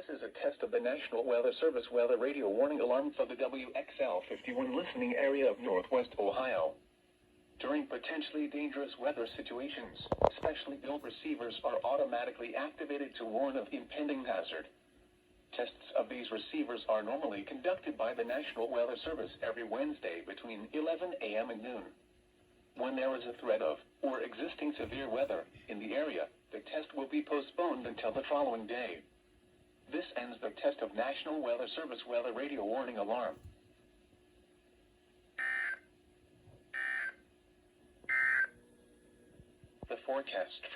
is a test of the National Weather Service weather radio warning alarm for the WXL-51 listening area of Northwest Ohio. During potentially dangerous weather situations, specially built receivers are automatically activated to warn of impending hazard. Tests of these receivers are normally conducted by the National Weather Service every Wednesday between 11 a.m. and noon. When there is a threat of, or existing severe weather, in the area, the test will be postponed until the following day. This ends the test of National Weather Service weather radio warning alarm. The forecast for